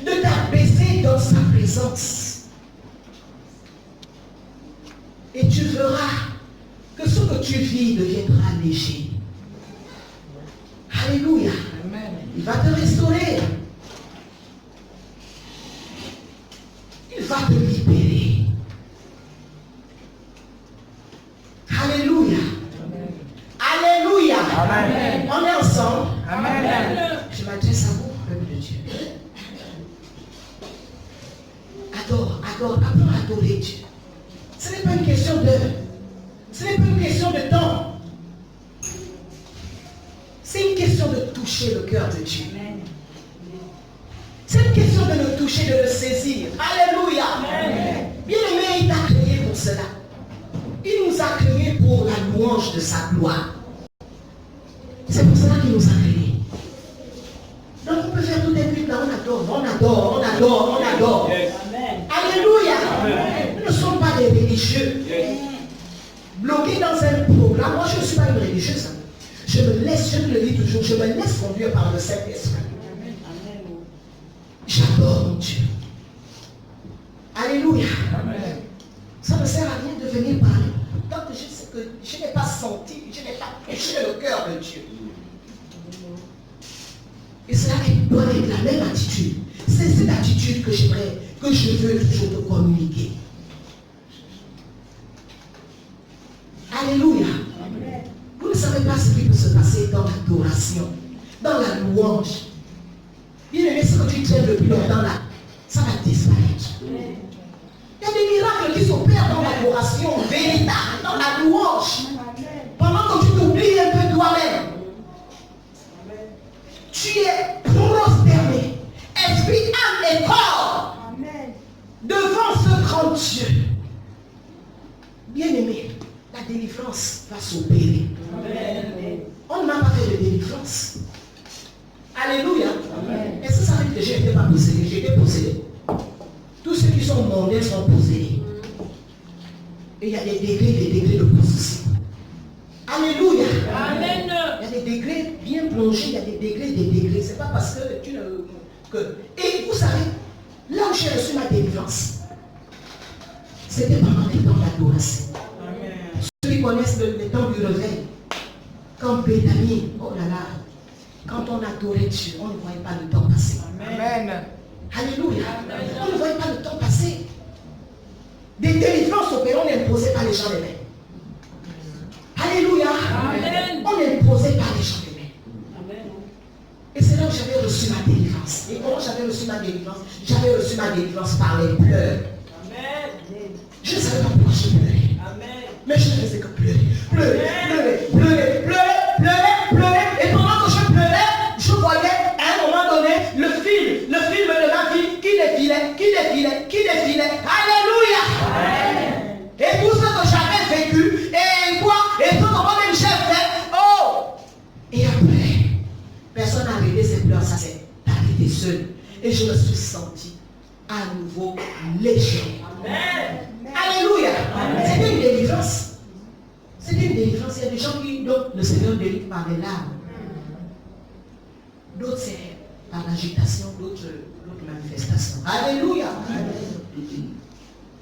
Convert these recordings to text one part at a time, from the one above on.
de t'abaisser dans sa présence. Et tu verras que ce que tu vis deviendra léger. Alléluia. Amen. Il va te restaurer. Il va te libérer. Alléluia. Amen. Alléluia. Amen. On est ensemble. Amen. Je m'adresse à vous, peuple de Dieu. Adore, apprends à adorer Dieu. Ce n'est pas une question d'heure. Ce n'est pas une question de temps. C'est une question de toucher le cœur de Dieu. C'est une question de le toucher, de le saisir. Alléluia. Bien-aimé, il t'a créé pour cela. Il nous a créés pour la louange de sa gloire. C'est pour cela qu'il nous a créés. Donc on peut faire tout des buts là, on adore. Yes. Alléluia. Amen. Nous ne sommes pas des religieux. Yes. Bloqués dans un programme. Moi je ne suis pas une religieuse. Je me le dis toujours, je me laisse conduire par le Saint-Esprit. J'adore mon Dieu. Alléluia. Amen. Ça ne sert à rien de venir parler. Tant que je sais que je n'ai pas senti, je n'ai pas péché le cœur de Dieu. Et cela doit être la même attitude. C'est cette attitude que je veux toujours te communiquer. Alléluia. Amen. Vous ne savez pas ce qui peut se passer dans l'adoration, dans la louange. Bien aimé, ce que tu traînes depuis longtemps là, ça va disparaître. Amen. Il y a des miracles qui s'opèrent dans l'adoration véritable, dans la louange. Amen. Pendant que tu t'oublies un peu toi-même. Tu es prosterné, esprit, âme et corps. Amen. Devant ce grand Dieu. Bien-aimé, la délivrance va s'opérer. Amen. On ne m'a pas fait de délivrance. Alléluia. Amen. Est-ce que ça veut dire que je n'étais pas possédé? J'étais possédé. Tous ceux qui sont mondains sont possédés. Et il y a des degrés de possession. Alléluia. Amen. Il y a des degrés bien plongés, il y a des degrés. C'est pas parce que tu ne... Et vous savez, là où j'ai reçu ma délivrance, c'était pendant les temps d'adoration. Ceux qui connaissent le temps du réveil, quand Béthanie, oh là là, quand on adorait Dieu, on ne voyait pas le temps passer. Amen. Alléluia. Amen. On ne voyait pas le temps passer. Des délivrances opérées, on n'imposait pas les gens les mains. Alléluia. Amen. On n'imposait pas les gens les mains. Amen. Et c'est là où j'avais reçu ma délivrance. Et comment j'avais reçu ma délivrance? J'avais reçu ma délivrance par les pleurs. Amen. Je ne savais pas pourquoi je pleurais. Amen. Mais je ne faisais que pleurer. Et pendant que je pleurais, je voyais à un moment donné le film de ma vie qui défilait. Alléluia. Amen. Et tout ce que j'avais vécu, et quoi, et tout comment même j'ai fait, oh! Et après, personne n'a arrêté ses pleurs, ça s'est arrêté seul. Et je me suis senti à nouveau léger. Amen. Alléluia. C'était une délivrance. C'était une délivrance. Il y a des gens qui, donc, le Seigneur délivre par les larmes. D'autres, c'est par l'agitation, d'autres manifestations. Alléluia. Amen.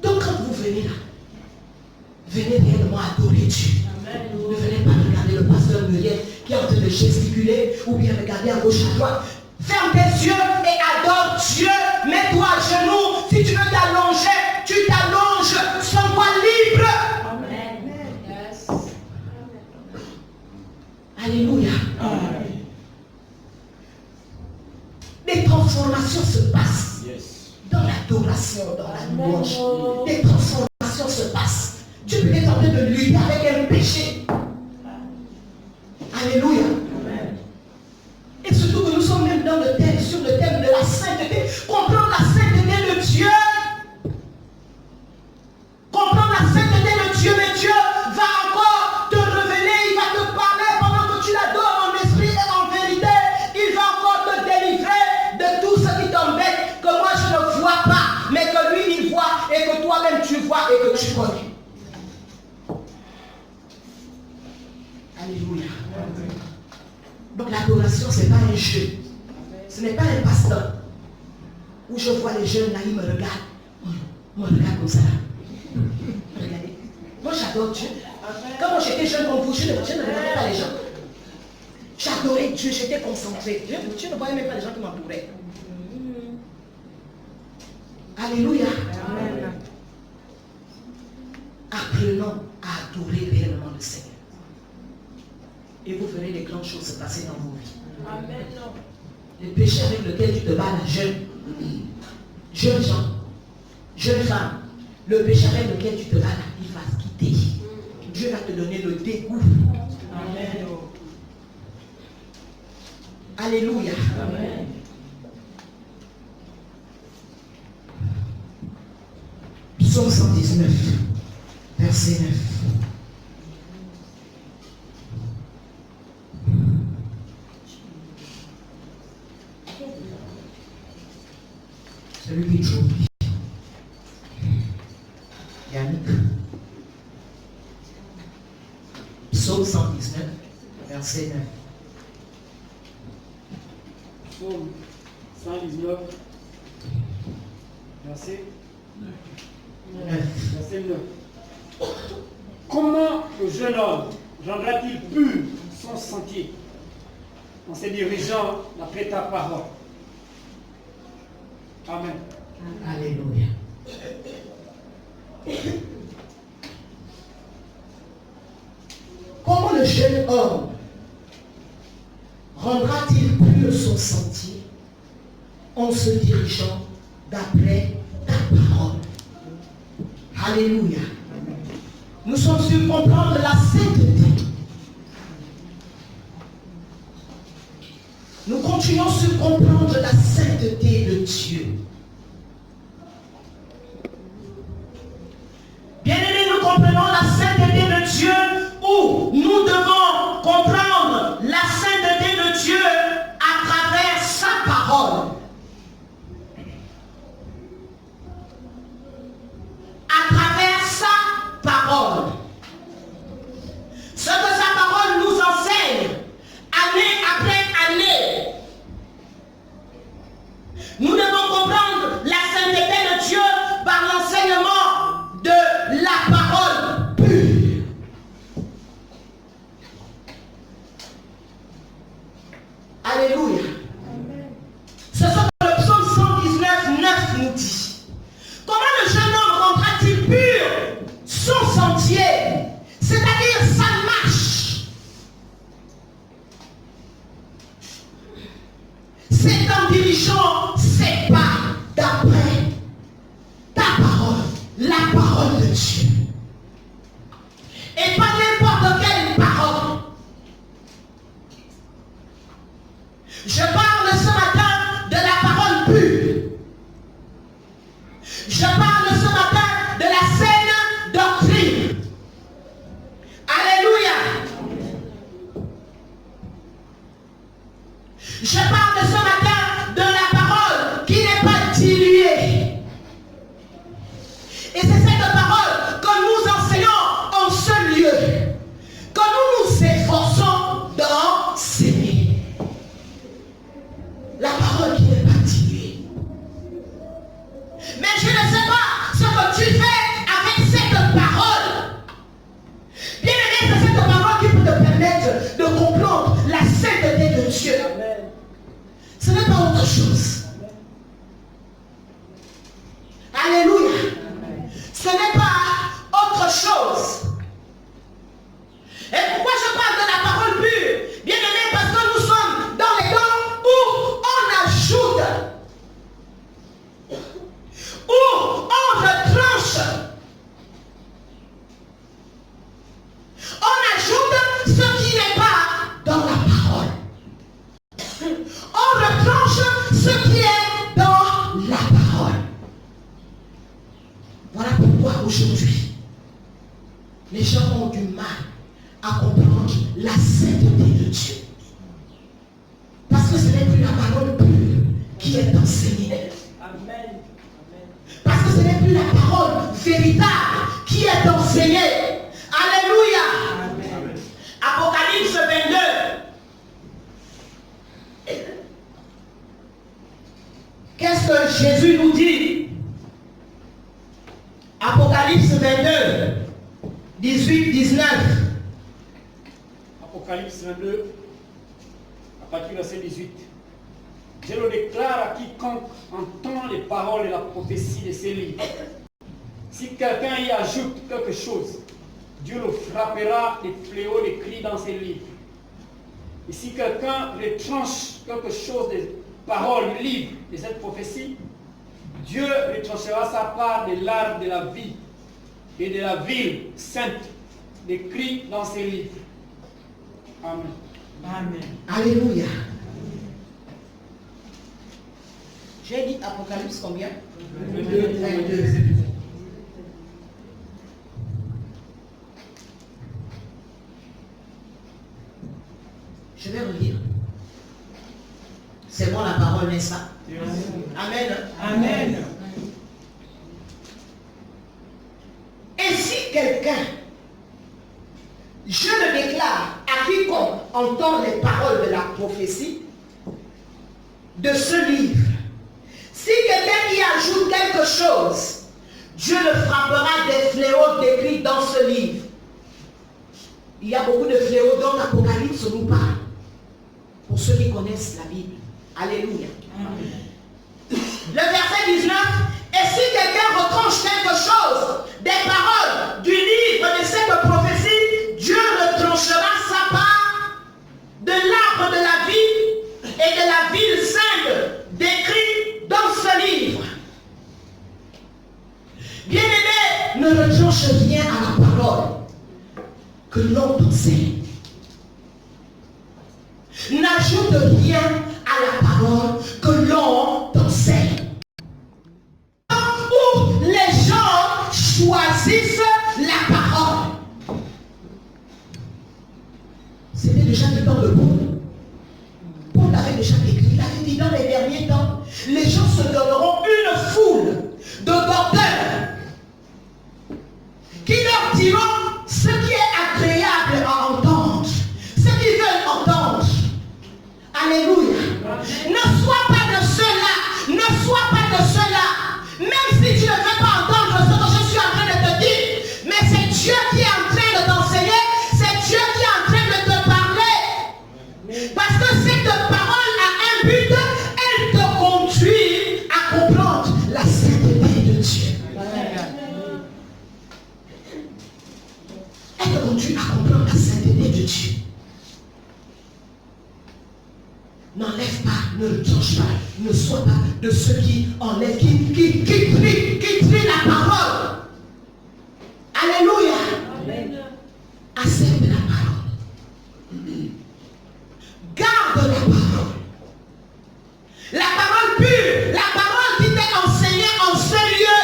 Donc, quand vous venez là, venez réellement adorer Dieu. Amen. Ne venez pas regarder le pasteur Muriel qui est en train de gesticuler ou bien regarder à gauche, à droite. Ferme tes yeux et adore Dieu. Mets-toi à genoux. Si tu veux t'allonger, tu t'allonges. Sois-toi libre. Amen. Yes. Alléluia. Amen. Des transformations se passent. Yes. Dans l'adoration, dans la louange. Des transformations se passent. Tu peux être en train de lutter avec un péché. Alléluia. Amen. Et surtout que nous sommes même dans le thème, sur le thème de la sainteté. Comprendre la sainteté de Dieu. Comprendre la sainteté de Dieu. Mais Dieu va encore te révéler. Il va te parler pendant que tu l'adores en esprit et en vérité. Il va encore te délivrer de tout ce qui t'embête. Que moi je ne vois pas. Mais que lui il voit. Et que toi-même tu vois et que tu connais. Alléluia. Donc l'adoration, ce n'est pas un jeu. Ce n'est pas un passe-temps. où je vois les jeunes là, ils me regardent. Moi, regarde comme ça là. Regardez. Moi, j'adore Dieu. Quand moi j'étais jeune comme vous, je ne regardais pas les gens. J'adorais Dieu, j'étais concentré. Je ne voyais même pas les gens qui m'entouraient. Alléluia. Amen. Apprenons à adorer réellement le Seigneur. Et vous verrez les grandes choses se passer dans vos vies. Amen. Le péché avec lequel tu te bats là, jeune gens, jeune femme, le péché avec lequel tu te bats là, il va se quitter. Dieu va te donner le dégoût. Amen. Alléluia. Amen. Psaume 119, verset 9. Celui qui joue. Yannick. Psaume 119, verset 9. Psaume 119, verset 9. Verset 9. Comment le jeune homme rendra-t-il pur son sentier en se dirigeant d'après ta parole? Amen. Alléluia. Comment le jeune homme rendra-t-il pur son sentier en se dirigeant d'après ta parole? Alléluia. Nous sommes sur comprendre la sainteté. Nous continuons sur comprendre la sainteté de Dieu. Bien-aimés, nous comprenons la sainteté de Dieu où nous devons comprendre la sainteté de Dieu à travers sa parole. À travers sa parole. Ce que sa parole nous enseigne, année après année. Nous devons comprendre la sainteté de Dieu par l'enseignement de la parole pure. Alléluia. C'est ce que le psaume 119, 9 nous dit. Comment le jeune homme rendra-t-il pur son sentier, c'est-à-dire sa marche? C'est en dirigeant ses pas d'après ta parole, la parole de Dieu. Et pas n'importe quelle parole. Je parle ce matin de la parole pure. Je parle ce matin de la saine doctrine. Alléluia. Je parle ce matin de la parole qui n'est pas diluée. Et c'est cette parole que nous enseignons en ce lieu, que nous nous efforçons d'enseigner. La parole qui n'est pas diluée. Mais je ne sais pas ce que tu fais avec cette parole. Bien aimé, c'est cette parole qui peut te permettre de comprendre la sainteté de Dieu. Ce n'est pas autre chose. Alléluia. Ce n'est pas autre chose. Et pourquoi je parle de la parole pure? Bien aimé, parce que nous sommes dans les temps où on ajoute, où on retranche, on ajoute ce qui n'est pas dans la parole. On retranche ce qui est dans la parole. Voilà pourquoi aujourd'hui, les gens ont du mal à comprendre la sainteté de Dieu. Parce que ce n'est plus la parole pure qui est enseignée. Amen. Parce que ce n'est plus la parole véritable qui est enseignée. Alléluia. Amen. Apocalypse 22. Qu'est-ce qu'est-ce que Jésus nous dit? Apocalypse 22, 18, 19. Apocalypse 22, à partir du verset 18. Je le déclare à quiconque entend les paroles et la prophétie de ces livres. Si quelqu'un y ajoute quelque chose, Dieu le frappera des fléaux décrits dans ces livres. Et si quelqu'un retranche quelque chose des paroles du livre de cette prophétie, Dieu retranchera sa part de l'arbre de la vie et de la ville sainte décrits dans ces livres. Amen. Amen. Alléluia. J'ai dit Apocalypse combien? 22. Je vais relire. C'est moi la parole, n'est-ce pas? Amen. Amen. Et si quelqu'un, je le déclare à quiconque entend les paroles de la prophétie de ce livre, si quelqu'un y ajoute quelque chose, Dieu le frappera des fléaux décrits dans ce livre. Il y a beaucoup de fléaux dont l'Apocalypse nous parle. Pour ceux qui connaissent la Bible. Alléluia. Amen. Le verset 19. Et si quelqu'un retranche quelque chose des paroles du livre de cette prophétie, Dieu retranchera sa part de l'arbre de la vie et de la ville sainte décrit dans ce livre. Bien-aimé, ne retranche rien à la parole que l'on t'enseigne. N'ajoute rien à la parole que l'on t'enseigne. Où les gens choisissent la parole. C'était déjà le temps de Paul. Paul l'avait déjà écrit. Il avait dit dans les derniers temps, les gens se donneront une foule de docteurs qui leur diront ce qui est agréable à entendre, ce qu'ils veulent entendre. Alléluia. Ne sois pas de ceux-là. Ne sois pas de ceux-là. Même si tu ne veux pas entendre ce que je suis en train de te dire, mais c'est Dieu qui est en train de t'enseigner, c'est Dieu qui est en train de te parler. Parce que cette parole a un but, elle te conduit à comprendre la sainteté de Dieu. Elle te conduit à comprendre la sainteté de Dieu. N'enlève pas, ne retranche pas, ne sois pas de ceux qui enlèvent, qui trient la parole. Alléluia. Amen. Accepte la parole. Garde la parole. La parole pure, la parole qui t'est enseignée en ce lieu.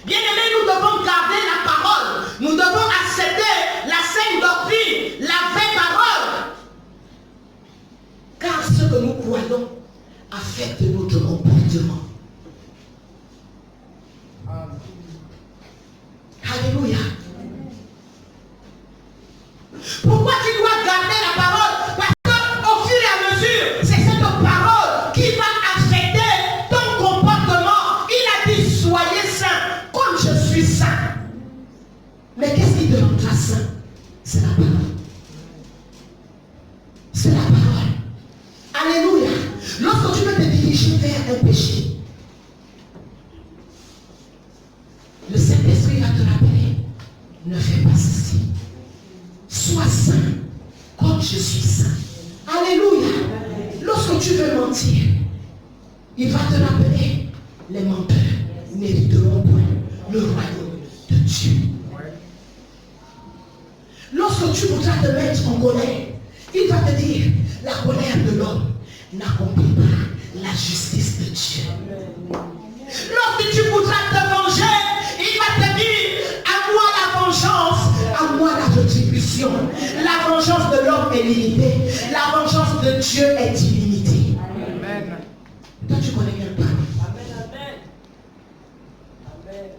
Bien-aimés, nous devons garder la parole. Nous devons accepter la sainte doctrine, la vraie parole. Car ce que nous croyons affecte notre comportement. Alléluia. Pourquoi tu dois garder la parole? Parce qu'au fur et à mesure, c'est cette parole qui va affecter ton comportement. Il a dit, soyez saints comme je suis saint. Mais qu'est-ce qui te rendra saint? C'est la parole. C'est la parole. Alléluia. Lorsque tu veux te diriger vers un péché, le Saint-Esprit va te rappeler, ne fais pas ceci. Sois saint comme je suis saint. Alléluia. Lorsque tu veux mentir, il va te rappeler, les menteurs n'hériteront point le royaume de Dieu. Lorsque tu voudras te mettre en colère, il va te dire, la colère de l'homme n'accomplit pas la justice de Dieu. Lorsque tu voudras te venger, il va te dire, à moi la vengeance, à moi la rétribution. La vengeance de l'homme est limitée, la vengeance de Dieu est illimitée. Amen. Toi tu connais quelle parole? Amen. Amen.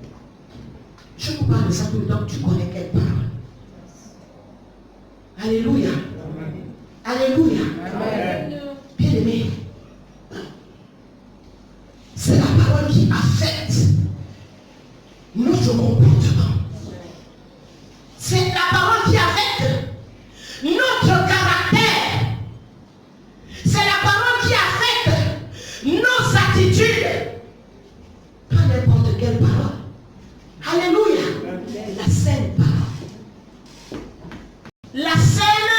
Je vous parle de ça tout le temps, tu connais quelle parole? Alléluia. Alléluia. Amen. Bien-aimé, c'est la parole qui affecte notre comportement. C'est la parole qui affecte notre caractère. C'est la parole qui affecte nos attitudes. Pas n'importe quelle parole. Alléluia. La saine parole. La saine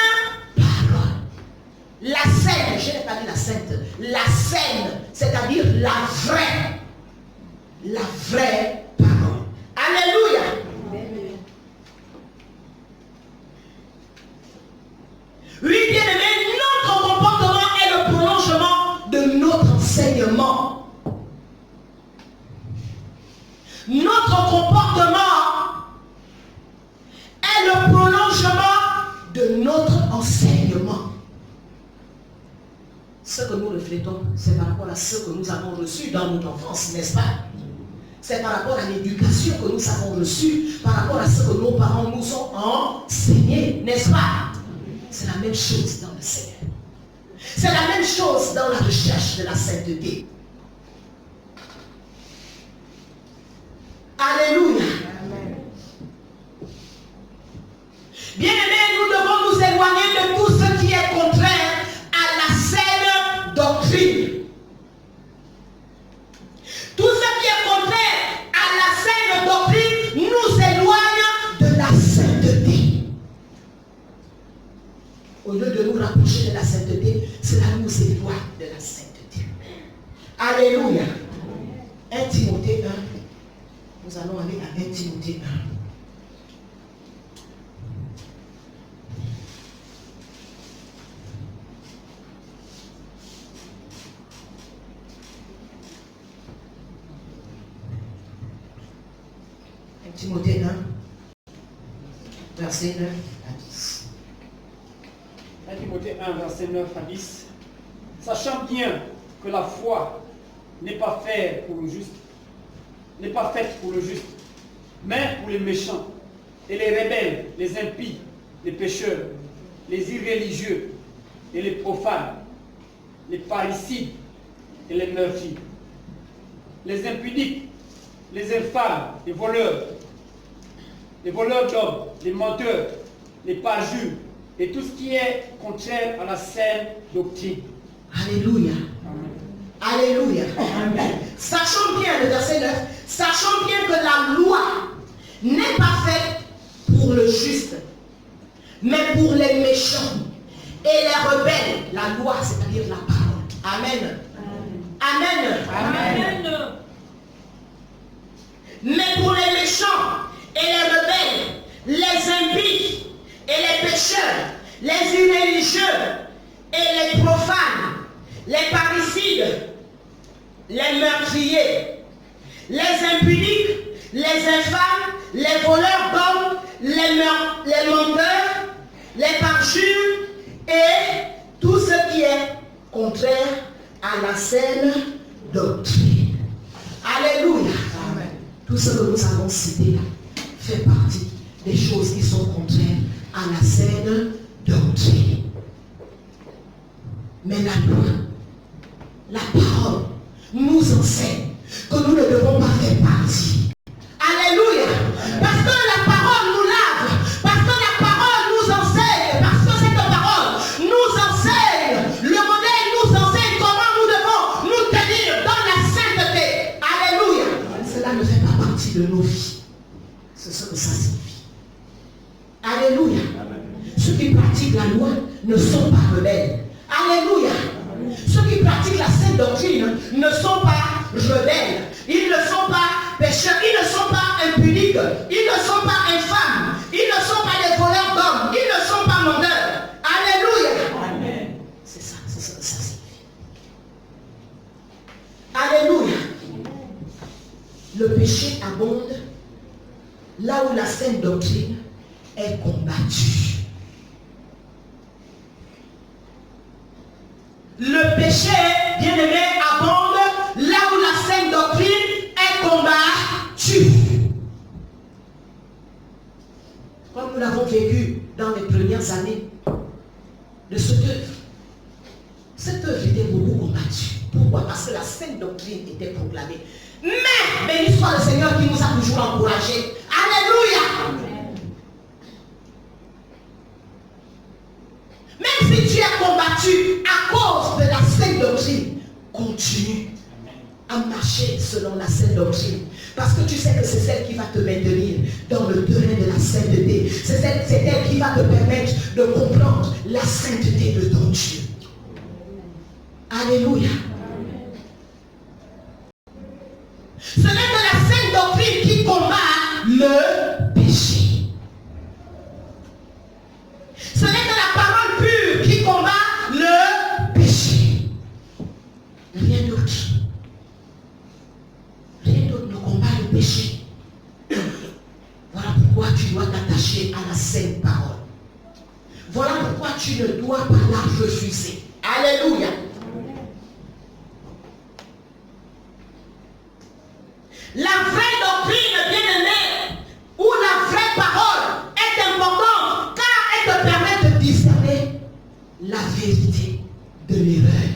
parole. La saine, je n'ai pas dit la sainte. La saine, c'est-à-dire la vraie parole. Alléluia. Oui, bien-aimé, notre comportement est le prolongement de notre enseignement. Notre comportement est le prolongement de notre enseignement. Ce que nous reflétons, c'est par rapport à ce que nous avons reçu dans notre enfance, n'est-ce pas? C'est par rapport à l'éducation que nous avons reçue, par rapport à ce que nos parents nous ont enseigné, n'est-ce pas? C'est la même chose dans le Seigneur. C'est la même chose dans la recherche de la sainteté. Alléluia. Bien-aimés, nous devons nous éloigner de tout ce qui est contraire à la saine doctrine. Tout ce qui est contraire à la saine doctrine nous éloigne de la sainteté. Au lieu de nous rapprocher de la sainteté, cela nous éloigne de la sainteté. Alléluia. 1 Timothée 1. Nous allons aller à 1 Timothée 1. Timothée 1, verset 9 à 10. 1 Timothée 1, verset 9 à 10. Sachant bien que la foi n'est pas faite pour le juste, mais pour les méchants, et les rebelles, les impies, les pécheurs, les irréligieux, et les profanes, les parricides, et les meurtriers, les impudiques, les infâmes, les voleurs d'hommes, les menteurs, les parjures, et tout ce qui est contraire à la saine doctrine. Alléluia. Alléluia. Sachons bien, le verset 9, sachons bien que la loi n'est pas faite pour le juste, mais pour les méchants et les rebelles. La loi, c'est-à-dire la parole. Amen. Amen. Amen. Mais pour les méchants et les rebelles, les impies et les pécheurs, les irréligieux et les profanes, les parricides, les meurtriers, les impudiques, les infâmes, les voleurs d'hommes, les menteurs, les parjures et tout ce qui est contraire à la saine doctrine. Alléluia. Amen. Tout ce que nous avons cité là fait partie des choses qui sont contraires à la saine doctrine. Mais la loi, la parole, nous enseigne que nous ne devons pas faire partie. Alléluia. Parce que la parole nous lave, parce que la parole nous enseigne, parce que cette parole nous enseigne, le modèle nous enseigne comment nous devons nous tenir dans la sainteté. Alléluia. Cela ne fait pas partie de nos vies. C'est ce que ça signifie. Alléluia. Ceux qui pratiquent la loi ne sont pas rebelles. Alléluia. Ceux qui pratiquent la sainte doctrine ne sont pas rebelles. Ils ne sont pas pécheurs. Ils ne sont pas impudiques. Ils ne sont pas infâmes. Ils ne sont pas des voleurs d'hommes. Ils ne sont pas menteurs. Alléluia. Amen. C'est ça. C'est ce que ça signifie. Alléluia. Le péché abonde là où la sainte doctrine est combattue. Le péché, bien-aimé, abonde là où la sainte doctrine est combattue. Comme nous l'avons vécu dans les premières années de cette œuvre. Cette œuvre beaucoup combattu. Pourquoi? Parce que la sainte doctrine était proclamée. Mais, béni soit le Seigneur qui nous a toujours encouragés. Alléluia. Même si tu es combattu à cause de la sainte doctrine, continue à marcher selon la sainte doctrine. Parce que tu sais que c'est celle qui va te maintenir dans le terrain de la sainteté. C'est elle qui va te permettre de comprendre la sainteté de ton Dieu. Alléluia. Ce n'est que la sainte doctrine qui combat le péché. Ce n'est que la parole pure qui combat le péché. Rien d'autre. Rien d'autre ne combat le péché. Voilà pourquoi tu dois t'attacher à la sainte parole. Voilà pourquoi tu ne dois pas la refuser. Alléluia. La vraie doctrine, bien-aimée, ou la vraie parole est importante car elle te permet de discerner la vérité de l'erreur.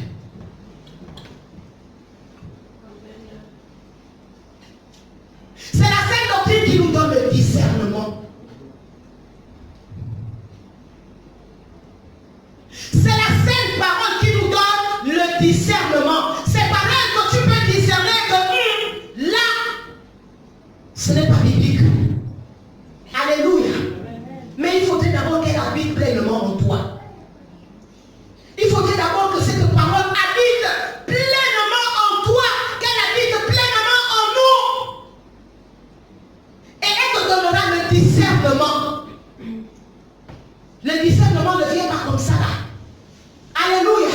C'est la sainte doctrine qui nous donne le discernement. C'est la sainte parole qui nous donne le discernement. C'est par elle que tu peux discerner que là, ce n'est pas biblique. Alléluia. Mais il faudrait d'abord qu'elle habite pleinement en toi. Il faudrait d'abord que cette parole habite pleinement en toi, qu'elle habite pleinement en nous. Et elle te donnera le discernement. Le discernement ne vient pas comme ça là. Alléluia.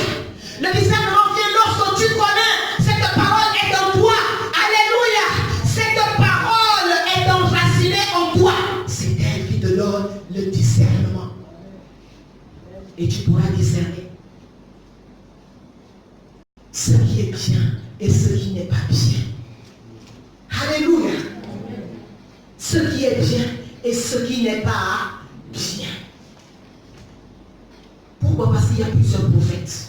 Le discernement vient lorsque tu connais cette parole est en toi. Alléluia. Cette parole est enracinée en toi. C'est elle qui te donne le discernement. Et tu pourras discerner ce qui est bien et ce qui n'est pas bien. Alléluia. Ce qui est bien et ce qui n'est pas bien. Pourquoi? Parce qu'il y a plusieurs prophètes.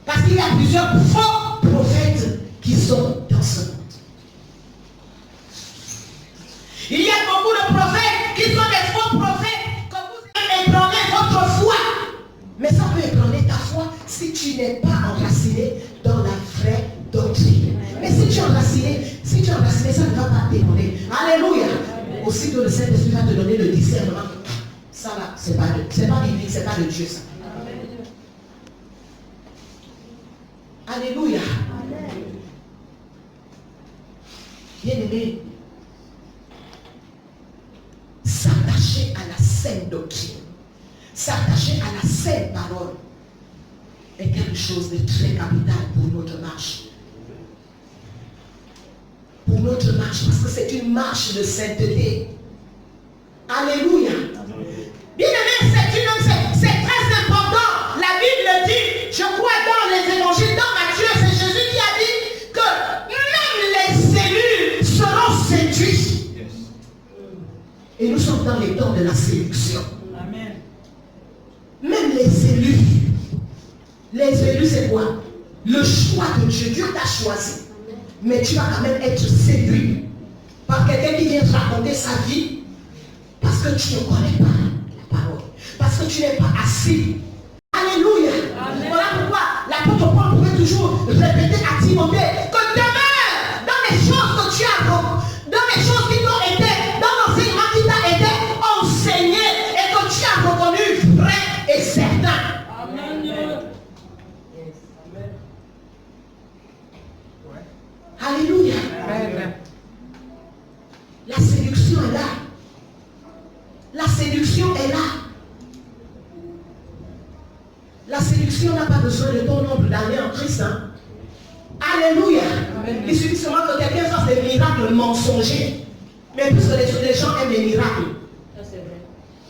Parce qu'il y a plusieurs faux prophètes qui sont dans ce monde. Il y a beaucoup de prophètes qui sont des faux prophètes que vous avez ébranlé votre foi. Mais ça peut ébranler ta foi si tu n'es pas enraciné dans la vraie doctrine. Mais si tu es enraciné, ça ne va pas t'ébranler. Alléluia. Aussitôt le Saint-Esprit va te donner le discernement. Ça là, c'est pas biblique, c'est pas de Dieu ça. Alléluia. Bien-aimé, s'attacher à la sainte doctrine, s'attacher à la sainte parole est quelque chose de très capital pour notre marche. Pour notre marche, parce que c'est une marche de sainteté. Alléluia. Bien-aimé, c'est très important. La Bible dit, je crois dans les évangiles, dans Matthieu, c'est Jésus qui a dit que même les élus seront séduits. Et nous sommes dans les temps de la séduction. Amen. Même les élus. Les élus, c'est quoi? Le choix de Dieu. Dieu t'a choisi. Mais tu vas quand même être séduit par quelqu'un qui vient te raconter sa vie parce que tu ne connais pas la parole. Parce que tu n'es pas assis. Alléluia. Amen. Voilà pourquoi l'apôtre Paul pouvait toujours répéter à Timothée que demeure dans les choses que tu as, dans les choses qui t'ont été, dans l'enseignement qui t'a été enseigné et que tu as reconnu vrai et certain. Amen. Alléluia. Amen. La séduction est là. La séduction est là. La séduction n'a pas besoin de ton nombre d'années en Christ. Hein? Alléluia. Amen. Il suffit seulement que quelqu'un fasse des miracles mensongers. Mais puisque les gens aiment les miracles.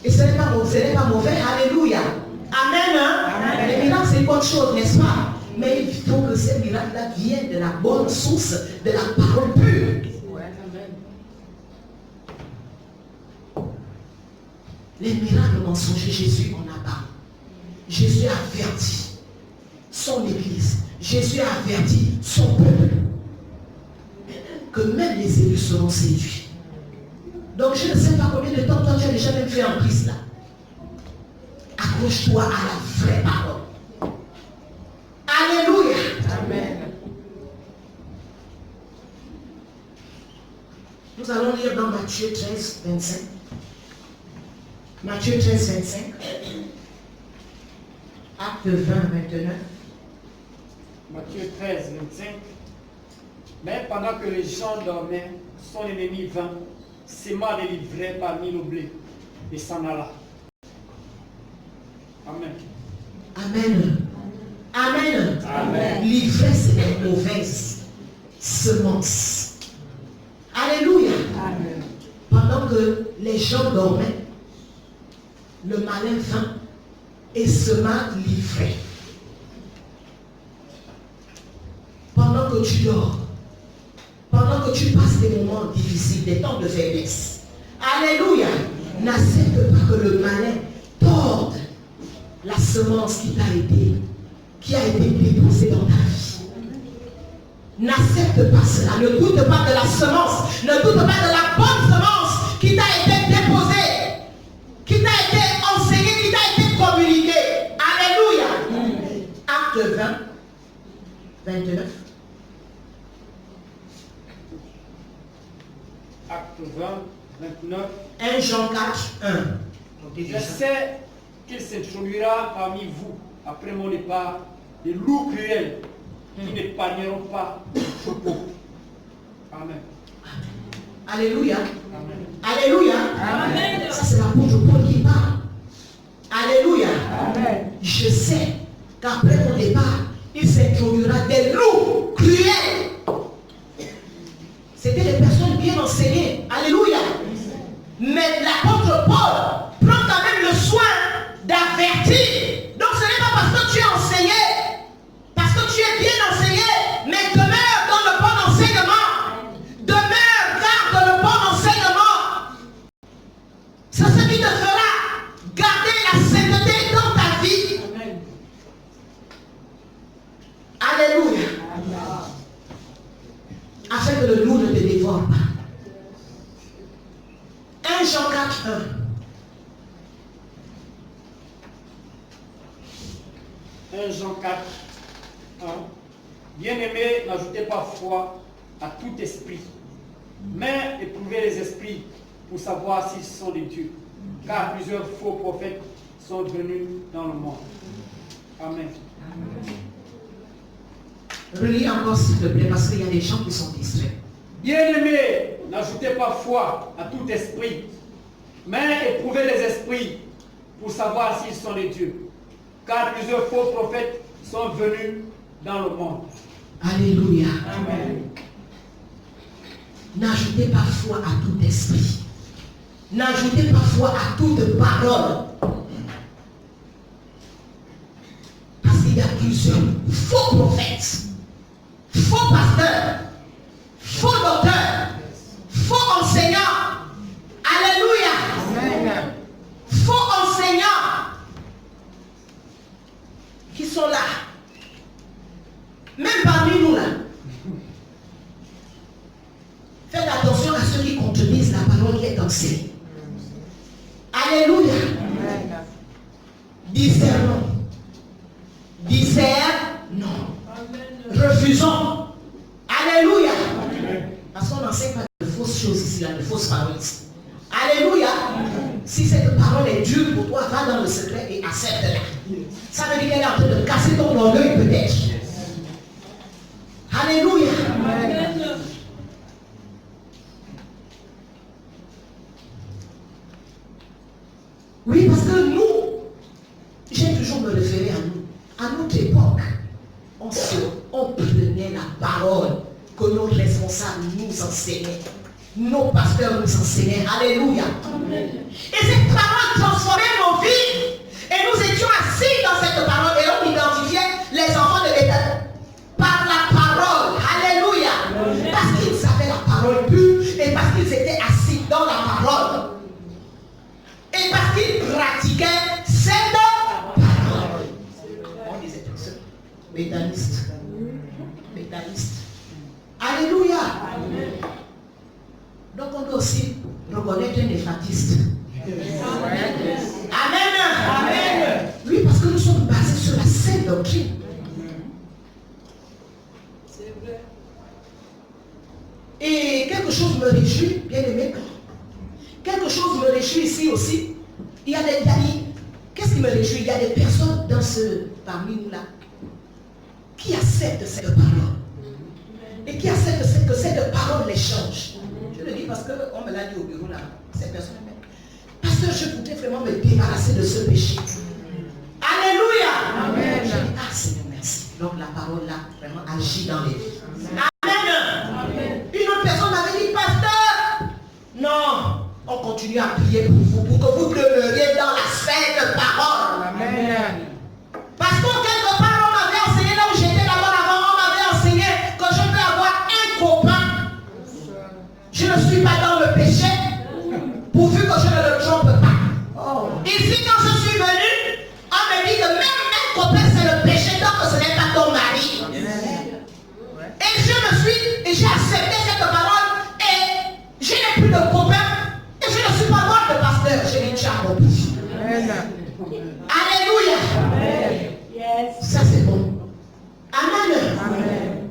Et ce n'est pas mauvais. Alléluia. Amen. Hein? Amen. Les miracles, c'est une bonne chose, n'est-ce pas? Mais il faut que ces miracles-là viennent de la bonne source, de la parole pure. Les miracles mensongers, Jésus en a parlé. Jésus a averti. son église. Jésus a averti son peuple que même les élus seront séduits. Donc je ne sais pas combien de temps toi tu as déjà même fait en Christ là. Accroche-toi à la vraie parole. Alléluia. Amen. Nous allons lire dans Matthieu 13, 25. Matthieu 13, 25. Acte 20, 29. Matthieu 13, 25. Mais pendant que les gens dormaient, son ennemi vint, s'aima des livrets parmi le blé, et s'en alla. Amen. Amen. Amen. Amen. L'ivresse est une mauvaise semence. Alléluia. Amen. Pendant que les gens dormaient, le malin vint et sema l'ivraie. Pendant que tu dors, pendant que tu passes des moments difficiles, des temps de faiblesse, alléluia, n'accepte pas que le malin torde la semence qui a été déposée dans ta vie. N'accepte pas cela, ne doute pas de la semence, ne doute pas de la bonne semence qui t'a été déposée, qui t'a été enseignée, qui t'a été communiquée. Alléluia. Acte 20, 29. Acte 20, 29. 1 Jean 4, 1. Je sais qu'il s'introduira parmi vous, après mon départ, des loups cruels qui n'épargneront pas le troupeau. Amen. Alléluia. Amen. Alléluia. Amen. Ça c'est l'apôtre Paul qui parle. Alléluia. Amen. Je sais qu'après mon départ, il s'introduira des loups cruels. C'était des personnes bien enseignées. Alléluia. Mais l'apôtre Paul prend quand même le soin d'avertir. Donc ce n'est pas parce que tu es enseigné, parce que tu es bien enseigné, mais demeure dans le bon enseignement. Demeure, garde le bon enseignement. C'est ce qui te fera garder la sainteté dans ta vie. Amen. Alléluia. Afin que le loup ne te dévore pas. 1 Jean 4, 1. 1 Jean 4, 1. Bien-aimés, n'ajoutez pas foi à tout esprit, mais éprouvez les esprits pour savoir s'ils sont des dieux, car plusieurs faux prophètes sont venus dans le monde. Amen. Relis encore s'il te plaît, parce qu'il y a des gens qui sont distraits. Bien-aimés, n'ajoutez pas foi à tout esprit, mais éprouvez les esprits pour savoir s'ils sont des dieux, car plusieurs faux prophètes sont venus dans le monde. Alléluia. Amen. N'ajoutez pas foi à tout esprit. N'ajoutez pas foi à toute parole. Parce qu'il y a plusieurs faux prophètes, faux pasteurs, faux docteurs, faux enseignants. Alléluia. Amen. Faux enseignants qui sont là. Même parmi nous là. Faites attention à ceux qui contredisent la parole qui est enseignée. Alléluia. Amen. Discernons. Discernons. Refusons. Alléluia. Parce qu'on n'enseigne pas de fausses choses ici, là, de fausses paroles ici. Alléluia. Si cette parole est dure pour toi, va dans le secret et accepte-la. Ça veut dire qu'elle est en train de casser ton orgueil peut-être. Alléluia. Amen. Oui, parce que nous, j'aime toujours me référer à nous. À notre époque, on prenait la parole que nos responsables nous enseignaient. Nos pasteurs nous enseignaient. Alléluia. Et cette parole transformait nos vies. Et nous étions assis dans cette parole et on identifiait les enfants de l'État par la parole. Alléluia. Parce qu'ils savaient la parole pure et parce qu'ils étaient assis dans la parole. Et parce qu'ils pratiquaient cette parole. On disait tout ça. Bétaniste. Bétaniste. Alléluia. Donc on doit aussi reconnaître un éphatiste. Amen. Amen. Oui, parce que nous sommes basés sur la saine doctrine. C'est vrai. Et quelque chose me réjouit, bien aimé. Quelque chose me réjouit ici aussi. Il y a des amis. Qu'est-ce qui me réjouit? Il y a des personnes parmi nous là qui acceptent cette parole. Et qui acceptent que cette parole les change. Je le dis parce qu'on me l'a dit au bureau là. Cette personne même. Pasteur, je voudrais vraiment me débarrasser de ce péché. Alléluia. Amen. Je dis, ah Seigneur, merci. Donc la parole là vraiment agit dans les vies. Amen. Amen. Une autre personne m'avait dit, pasteur, non, on continue à prier pour vous, pour que vous demeuriez dans la sainte parole. Amen. Parce que quelque part, on m'avait enseigné, là où j'étais d'abord avant, on m'avait enseigné que je peux avoir un copain. Je ne suis pas dans le péché, pourvu que je ne le trompe pas. Ici, quand je suis venu, on me dit que même un copain, c'est le péché, donc ce n'est pas ton mari. Et j'ai accepté cette parole, et je n'ai plus de copain, et je ne suis pas mort de pasteur. J'ai dit, tu as compris. Alléluia. Amen. Yes. Ça c'est bon. Amen. Amen.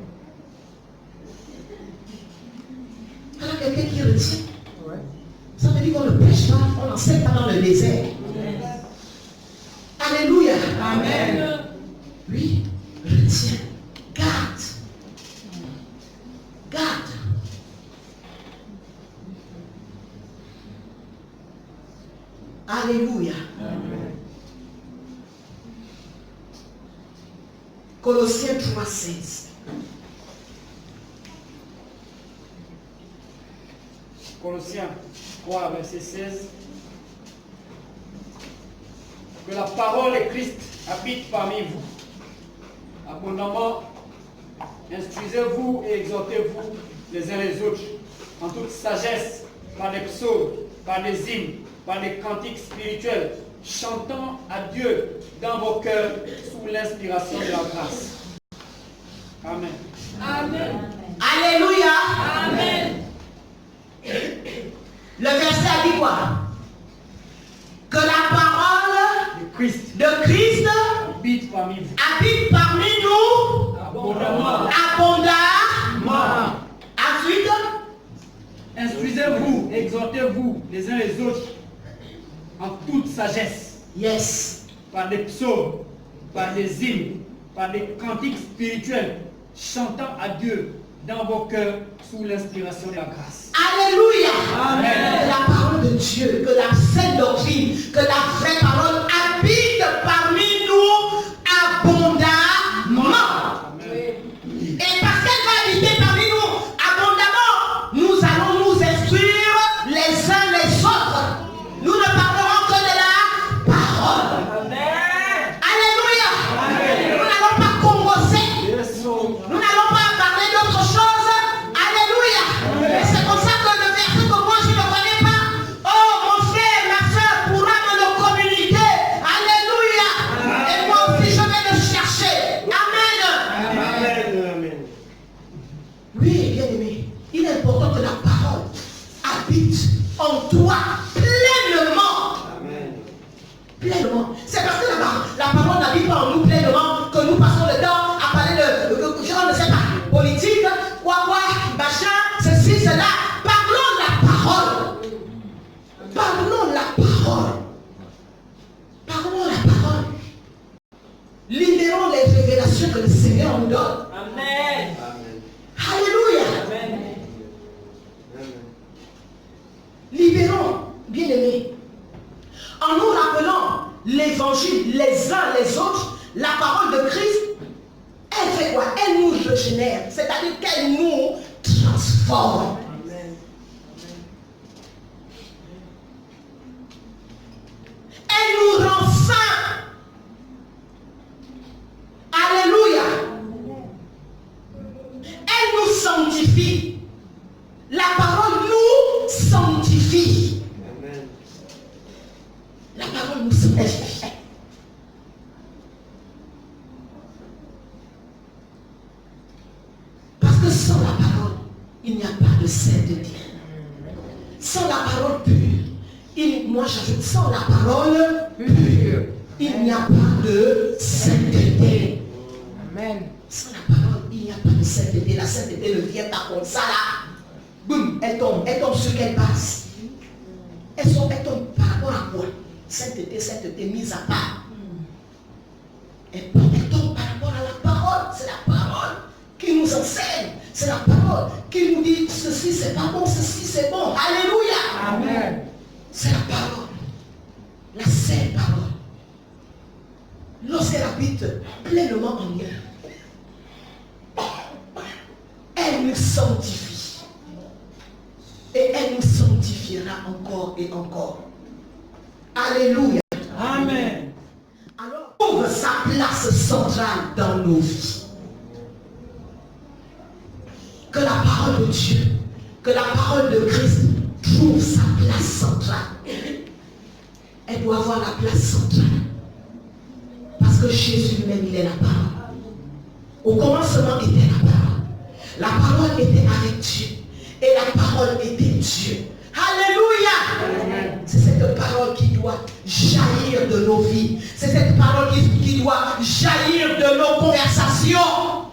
Alors quelqu'un qui retient, ça veut dire qu'on ne prêche pas, on n'enseigne pas dans le désert. Alléluia. Amen. Oui, retiens. Garde. Garde. Alléluia. Colossiens 3,16. Colossiens 3, verset 16. Que la parole de Christ habite parmi vous. Abondamment, instruisez-vous et exhortez-vous les uns les autres en toute sagesse, par des psaumes, par des hymnes, par des cantiques spirituels, chantant à Dieu dans vos cœurs sous l'inspiration de la grâce. Amen. Amen. Alléluia. Amen. Le verset a dit quoi? Que la parole de Christ Habite parmi vous. habite parmi nous Abondamment. abondamment. Ensuite, Instruisez-vous, exhortez-vous les uns les autres en toute sagesse, yes. par des psaumes, par des hymnes, par des cantiques spirituels, chantant à Dieu dans vos cœurs sous l'inspiration de la grâce. Alléluia. Amen. Que la parole de Dieu, que la sainte doctrine, que la vraie parole habite parmi nous abondamment. Et parce qu'elle va habiter parmi nous abondamment, nous allons nous instruire les uns les autres. Nous ne parlerons que de la parole. Alléluia. Nous n'allons pas converser. Nous n'allons pas parler d'autre chose. Alléluia. Et c'est comme ça que le verset que moi je ne connais pas, oh mon frère, ma soeur pourra me le communiquer. Alléluia. Et moi aussi je vais le chercher. Amen. Oui, bien aimé, il est important que la parole habite en toi pleinement. Pleinement. C'est parce que la parole n'habite pas en nous pleinement que nous passons le temps à parler de je ne sais pas, politique, quoi, machin, ceci, cela. Parlons la parole. Parlons la parole. Parlons la parole. Libérons les révélations que le Seigneur nous donne. Amen. Alléluia. Amen. Libérons, bien-aimés. En nous rappelant l'évangile les uns les autres, la parole de Christ, elle fait quoi? Elle nous régénère, c'est-à-dire qu'elle nous transforme. Elle nous rend saints. Alléluia. Elle nous sanctifie. La parole nous sanctifie. La parole nous sanctifie. sans la parole, il n'y a pas de sainteté. Sans la parole pure, moi j'ajoute sans la parole pure, il n'y a pas de sainteté. Amen. Sans la parole, il n'y a pas de sainteté. La sainteté ne vient pas comme ça là. Boum, elle tombe sur quelle base? Elle tombe par rapport à quoi? Sainteté mise à part. Elle tombe par rapport à la parole. C'est la parole qui nous enseigne. C'est la parole qui nous dit ceci c'est pas bon, ceci c'est bon. Alléluia. Amen. C'est la parole. La sainte parole. Lorsqu'elle habite pleinement en nous, elle nous sanctifie. Et elle nous sanctifiera encore et encore. Alléluia. Amen. Alors, trouve sa place centrale dans nos vies. Que la parole de Dieu, que la parole de Christ trouve sa place centrale. Elle doit avoir la place centrale. Parce que Jésus lui-même, il est la parole. Au commencement était la parole. La parole était avec Dieu. Et la parole était Dieu. Alléluia. C'est cette parole qui doit jaillir de nos vies. C'est cette parole qui doit jaillir de nos conversations.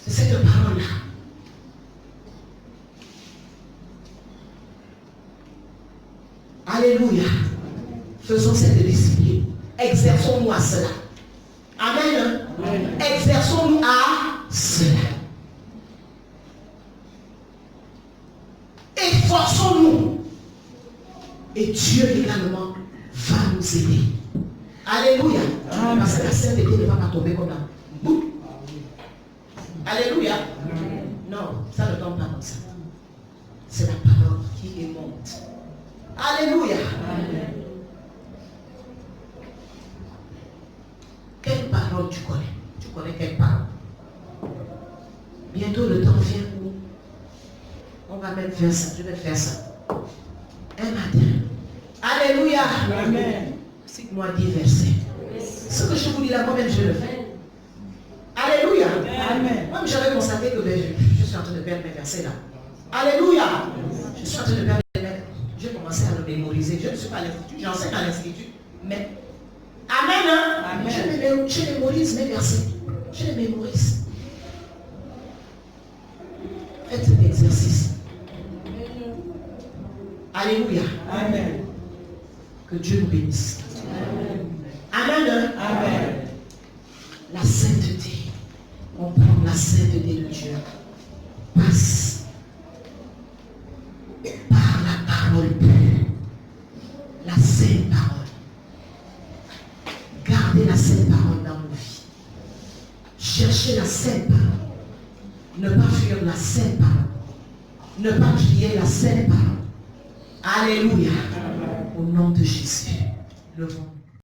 C'est cette parole-là. Alléluia. Faisons cette discipline. Exerçons-nous à cela. Amen. Amen. Exerçons-nous à cela. Efforçons-nous. Et Dieu également va nous aider. Alléluia. Amen. Parce que la sainteté ne va pas tomber comme ça. Boum. Alléluia. Amen. Non, ça ne tombe pas comme ça. C'est la parole qui est monte. Alléluia. Amen. Quelle parole tu connais? Tu connais quelle parole? Bientôt le temps vient où on va même faire ça. Je vais faire ça. Un matin. Alléluia. Amen. Cite-moi 10 versets. Ce que je vous dis là, moi-même je le fais. Alléluia. Amen. Moi, j'avais constaté que je suis en train de perdre mes versets là. Alléluia. Je suis en train de perdre mes versets. J'ai commencé à le mémoriser. Je ne suis pas à l'institut, j'enseigne à l'institut. Mais, amen, hein? Amen. Je mémorise mes versets. Je les mémorise. Faites cet exercice. Alléluia. Amen. Que Dieu nous bénisse. Amen. Amen. Amen. La sainteté. On prend la sainteté de Dieu. Passe par la parole pure. La sainte parole. Gardez la sainte parole dans nos vies. Cherchez la sainte parole. Ne pas fuir la sainte parole. Ne pas crier la sainte parole. Alléluia. Au nom de Jésus. Levons-nous.